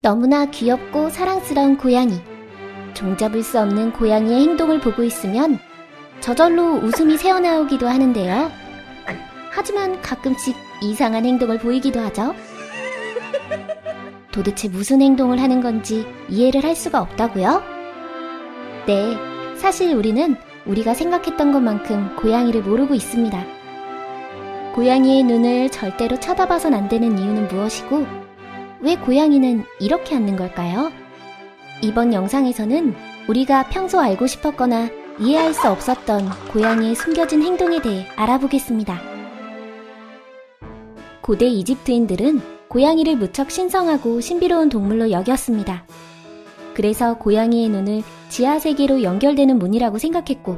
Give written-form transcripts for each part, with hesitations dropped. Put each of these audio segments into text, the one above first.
너무나 귀엽고 사랑스러운 고양이. 종잡을 수 없는 고양이의 행동을 보고 있으면 저절로 웃음이 새어나오기도 하는데요. 하지만 가끔씩 이상한 행동을 보이기도 하죠. 도대체 무슨 행동을 하는 건지 이해를 할 수가 없다고요? 네, 사실 우리는 우리가 생각했던 것만큼 고양이를 모르고 있습니다. 고양이의 눈을 절대로 쳐다봐선 안 되는 이유는 무엇이고, 왜 고양이는 이렇게 앉는 걸까요? 이번 영상에서는 우리가 평소 알고 싶었거나 이해할 수 없었던 고양이의 숨겨진 행동에 대해 알아보겠습니다. 고대 이집트인들은 고양이를 무척 신성하고 신비로운 동물로 여겼습니다. 그래서 고양이의 눈을 지하세계로 연결되는 문이라고 생각했고,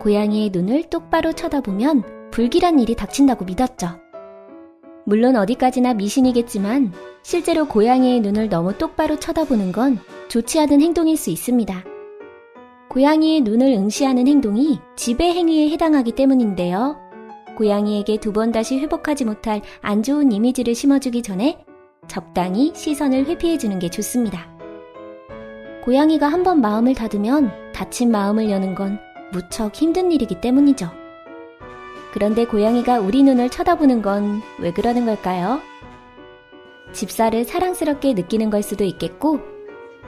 고양이의 눈을 똑바로 쳐다보면 불길한 일이 닥친다고 믿었죠. 물론 어디까지나 미신이겠지만 실제로 고양이의 눈을 너무 똑바로 쳐다보는 건 좋지 않은 행동일 수 있습니다. 고양이의 눈을 응시하는 행동이 지배 행위에 해당하기 때문인데요. 고양이에게 두 번 다시 회복하지 못할 안 좋은 이미지를 심어주기 전에 적당히 시선을 회피해주는 게 좋습니다. 고양이가 한번 마음을 닫으면 닫힌 마음을 여는 건 무척 힘든 일이기 때문이죠. 그런데 고양이가 우리 눈을 쳐다보는 건 왜 그러는 걸까요? 집사를 사랑스럽게 느끼는 걸 수도 있겠고,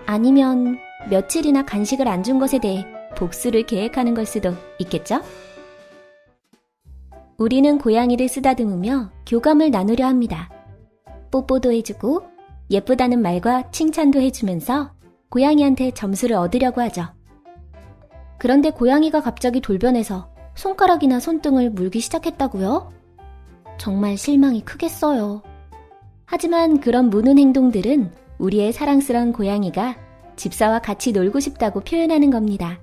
아니면 며칠이나 간식을 안 준 것에 대해 복수를 계획하는 걸 수도 있겠죠? 우리는 고양이를 쓰다듬으며 교감을 나누려 합니다. 뽀뽀도 해주고 예쁘다는 말과 칭찬도 해주면서 고양이한테 점수를 얻으려고 하죠. 그런데 고양이가 갑자기 돌변해서 손가락이나 손등을 물기 시작했다고요? 정말 실망이 크겠어요. 하지만 그런 무는 행동들은 우리의 사랑스러운 고양이가 집사와 같이 놀고 싶다고 표현하는 겁니다.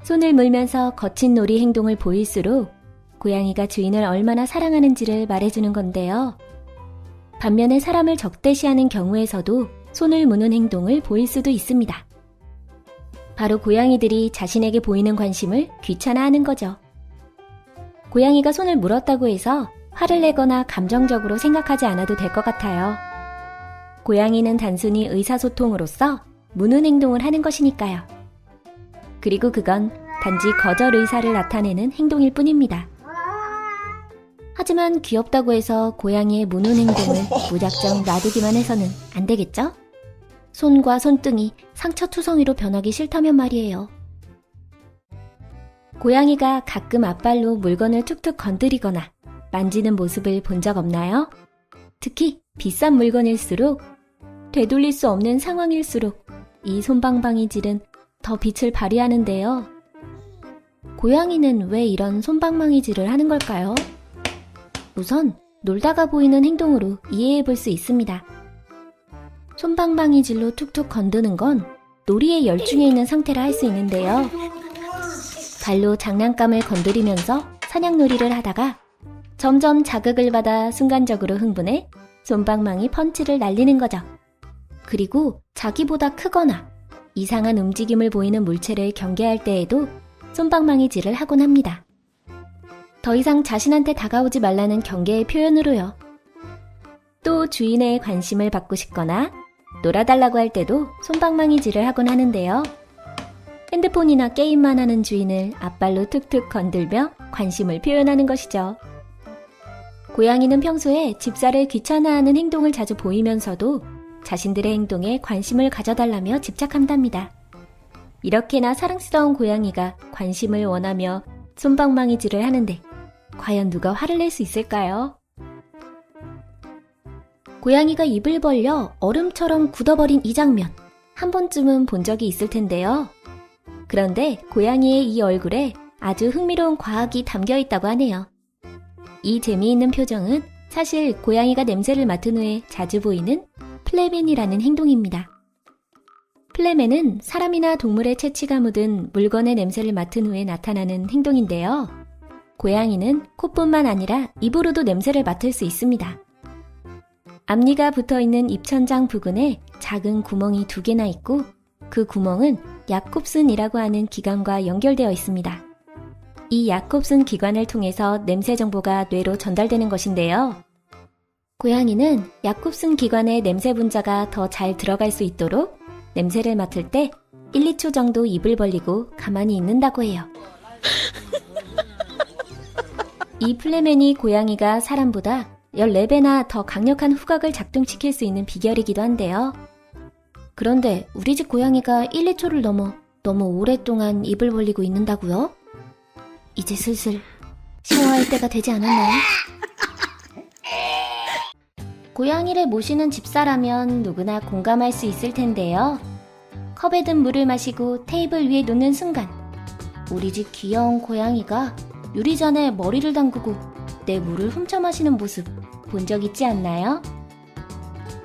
손을 물면서 거친 놀이 행동을 보일수록 고양이가 주인을 얼마나 사랑하는지를 말해주는 건데요. 반면에 사람을 적대시하는 경우에서도 손을 무는 행동을 보일 수도 있습니다. 바로 고양이들이 자신에게 보이는 관심을 귀찮아하는 거죠. 고양이가 손을 물었다고 해서 화를 내거나 감정적으로 생각하지 않아도 될 것 같아요. 고양이는 단순히 의사소통으로서 무는 행동을 하는 것이니까요. 그리고 그건 단지 거절 의사를 나타내는 행동일 뿐입니다. 하지만 귀엽다고 해서 고양이의 무는 행동을 무작정 놔두기만 해서는 안 되겠죠? 손과 손등이 상처투성이로 변하기 싫다면 말이에요. 고양이가 가끔 앞발로 물건을 툭툭 건드리거나 만지는 모습을 본 적 없나요? 특히 비싼 물건일수록, 되돌릴 수 없는 상황일수록 이 솜방망이질은 더 빛을 발휘하는데요. 고양이는 왜 이런 솜방망이질을 하는 걸까요? 우선 놀다가 보이는 행동으로 이해해 볼 수 있습니다. 솜방망이질로 툭툭 건드는 건 놀이에 열중해 있는 상태라 할 수 있는데요. 발로 장난감을 건드리면서 사냥놀이를 하다가 점점 자극을 받아 순간적으로 흥분해 솜방망이 펀치를 날리는 거죠. 그리고 자기보다 크거나 이상한 움직임을 보이는 물체를 경계할 때에도 솜방망이질을 하곤 합니다. 더 이상 자신한테 다가오지 말라는 경계의 표현으로요. 또 주인의 관심을 받고 싶거나 놀아달라고 할 때도 솜방망이질을 하곤 하는데요. 핸드폰이나 게임만 하는 주인을 앞발로 툭툭 건들며 관심을 표현하는 것이죠. 고양이는 평소에 집사를 귀찮아하는 행동을 자주 보이면서도 자신들의 행동에 관심을 가져달라며 집착한답니다. 이렇게나 사랑스러운 고양이가 관심을 원하며 솜방망이질을 하는데 과연 누가 화를 낼 수 있을까요? 고양이가 입을 벌려 얼음처럼 굳어버린 이 장면, 한 번쯤은 본 적이 있을 텐데요. 그런데 고양이의 이 얼굴에 아주 흥미로운 과학이 담겨 있다고 하네요. 이 재미있는 표정은 사실 고양이가 냄새를 맡은 후에 자주 보이는 플레멘이라는 행동입니다. 플레멘은 사람이나 동물의 체취가 묻은 물건의 냄새를 맡은 후에 나타나는 행동인데요. 고양이는 코뿐만 아니라 입으로도 냄새를 맡을 수 있습니다. 앞니가 붙어있는 입천장 부근에 작은 구멍이 2개나 있고, 그 구멍은 야콥슨이라고 하는 기관과 연결되어 있습니다. 이 야콥슨 기관을 통해서 냄새 정보가 뇌로 전달되는 것인데요. 고양이는 약굽슨 기관에 냄새 분자가 더 잘 들어갈 수 있도록 냄새를 맡을 때 1, 2초 정도 입을 벌리고 가만히 있는다고 해요. 이 플레멘이 고양이가 사람보다 14배나 더 강력한 후각을 작동시킬 수 있는 비결이기도 한데요. 그런데 우리 집 고양이가 1, 2초를 넘어 너무 오랫동안 입을 벌리고 있는다고요? 이제 슬슬 샤워할 때가 되지 않았나요? 고양이를 모시는 집사라면 누구나 공감할 수 있을 텐데요. 컵에 든 물을 마시고 테이블 위에 놓는 순간 우리 집 귀여운 고양이가 유리잔에 머리를 담그고 내 물을 훔쳐 마시는 모습 본 적 있지 않나요?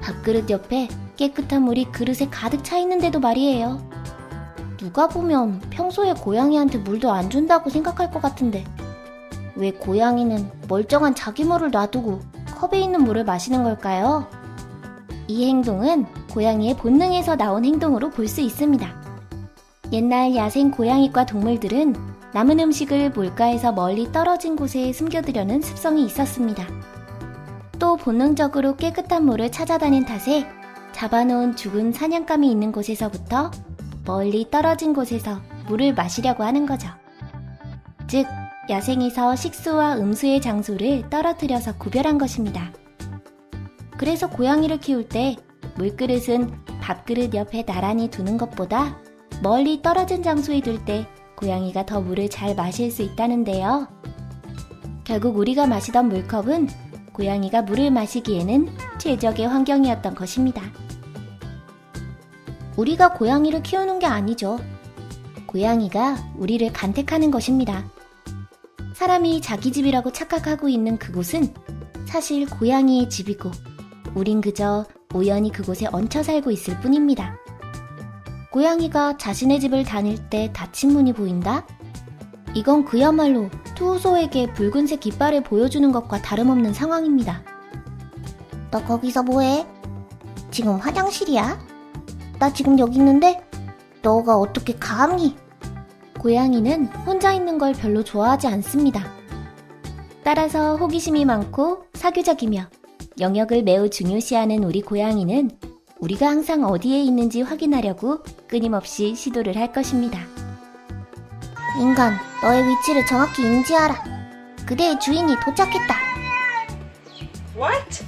밥그릇 옆에 깨끗한 물이 그릇에 가득 차 있는데도 말이에요. 누가 보면 평소에 고양이한테 물도 안 준다고 생각할 것 같은데 왜 고양이는 멀쩡한 자기 물을 놔두고 컵에 있는 물을 마시는 걸까요? 이 행동은 고양이의 본능에서 나온 행동으로 볼 수 있습니다. 옛날 야생 고양이과 동물들은 남은 음식을 물가에서 멀리 떨어진 곳에 숨겨두려는 습성이 있었습니다. 또 본능적으로 깨끗한 물을 찾아다닌 탓에 잡아놓은 죽은 사냥감이 있는 곳에서부터 멀리 떨어진 곳에서 물을 마시려고 하는 거죠. 즉, 야생에서 식수와 음수의 장소를 떨어뜨려서 구별한 것입니다. 그래서 고양이를 키울 때 물그릇은 밥그릇 옆에 나란히 두는 것보다 멀리 떨어진 장소에 둘 때 고양이가 더 물을 잘 마실 수 있다는데요. 결국 우리가 마시던 물컵은 고양이가 물을 마시기에는 최적의 환경이었던 것입니다. 우리가 고양이를 키우는 게 아니죠. 고양이가 우리를 간택하는 것입니다. 사람이 자기 집이라고 착각하고 있는 그곳은 사실 고양이의 집이고 우린 그저 우연히 그곳에 얹혀 살고 있을 뿐입니다. 고양이가 자신의 집을 다닐 때 닫힌 문이 보인다? 이건 그야말로 투소에게 붉은색 깃발을 보여주는 것과 다름없는 상황입니다. 너 거기서 뭐해? 지금 화장실이야? 나 지금 여기 있는데? 너가 어떻게 감히? 고양이는 혼자 있는 걸 별로 좋아하지 않습니다. 따라서 호기심이 많고 사교적이며 영역을 매우 중요시하는 우리 고양이는 우리가 항상 어디에 있는지 확인하려고 끊임없이 시도를 할 것입니다. 인간, 너의 위치를 정확히 인지하라. 그대의 주인이 도착했다. What?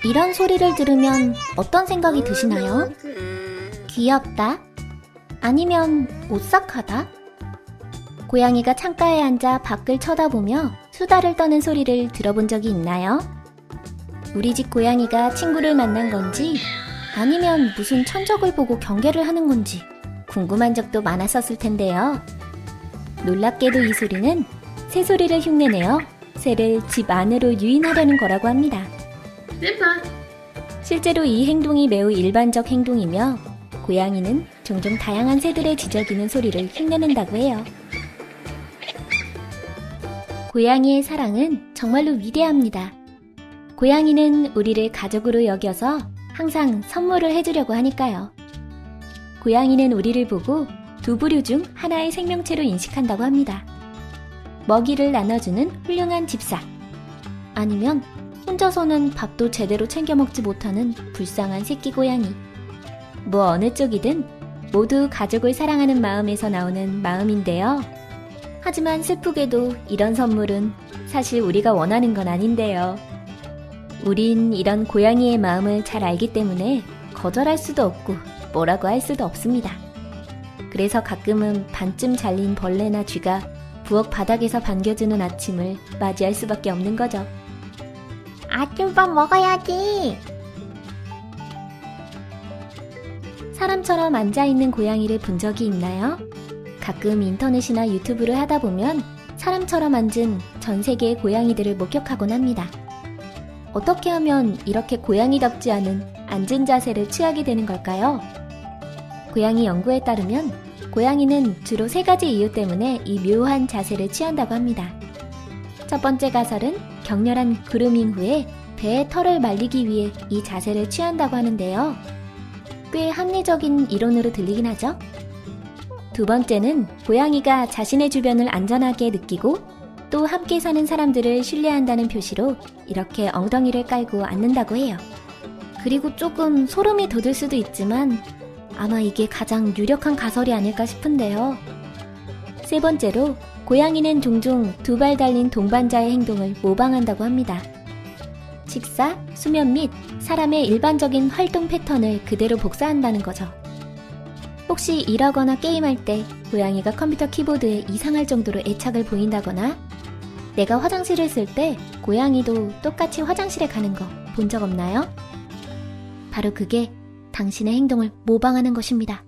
이런 소리를 들으면 어떤 생각이 드시나요? 귀엽다? 아니면 오싹하다? 고양이가 창가에 앉아 밖을 쳐다보며 수다를 떠는 소리를 들어본 적이 있나요? 우리 집 고양이가 친구를 만난 건지 아니면 무슨 천적을 보고 경계를 하는 건지 궁금한 적도 많았었을 텐데요. 놀랍게도 이 소리는 새소리를 흉내내어 새를 집 안으로 유인하려는 거라고 합니다. 실제로 이 행동이 매우 일반적 행동이며 고양이는 종종 다양한 새들의 지저귀는 소리를 흉내낸다고 해요. 고양이의 사랑은 정말로 위대합니다. 고양이는 우리를 가족으로 여겨서 항상 선물을 해주려고 하니까요. 고양이는 우리를 보고 두 부류 중 하나의 생명체로 인식한다고 합니다. 먹이를 나눠주는 훌륭한 집사, 아니면 혼자서는 밥도 제대로 챙겨 먹지 못하는 불쌍한 새끼 고양이. 뭐 어느 쪽이든 모두 가족을 사랑하는 마음에서 나오는 마음인데요. 하지만 슬프게도 이런 선물은 사실 우리가 원하는 건 아닌데요. 우린 이런 고양이의 마음을 잘 알기 때문에 거절할 수도 없고 뭐라고 할 수도 없습니다. 그래서 가끔은 반쯤 잘린 벌레나 쥐가 부엌 바닥에서 반겨주는 아침을 맞이할 수밖에 없는 거죠. 아침밥 먹어야지. 사람처럼 앉아있는 고양이를 본 적이 있나요? 가끔 인터넷이나 유튜브를 하다 보면 사람처럼 앉은 전 세계의 고양이들을 목격하곤 합니다. 어떻게 하면 이렇게 고양이답지 않은 앉은 자세를 취하게 되는 걸까요? 고양이 연구에 따르면 고양이는 주로 3가지 이유 때문에 이 묘한 자세를 취한다고 합니다. 첫 번째 가설은 격렬한 그루밍 후에 배의 털을 말리기 위해 이 자세를 취한다고 하는데요. 꽤 합리적인 이론으로 들리긴 하죠. 두 번째는 고양이가 자신의 주변을 안전하게 느끼고 또 함께 사는 사람들을 신뢰한다는 표시로 이렇게 엉덩이를 깔고 앉는다고 해요. 그리고 조금 소름이 돋을 수도 있지만 아마 이게 가장 유력한 가설이 아닐까 싶은데요. 세 번째로, 고양이는 종종 두 발 달린 동반자의 행동을 모방한다고 합니다. 식사, 수면 및 사람의 일반적인 활동 패턴을 그대로 복사한다는 거죠. 혹시 일하거나 게임할 때 고양이가 컴퓨터 키보드에 이상할 정도로 애착을 보인다거나 내가 화장실을 쓸 때 고양이도 똑같이 화장실에 가는 거 본 적 없나요? 바로 그게 당신의 행동을 모방하는 것입니다.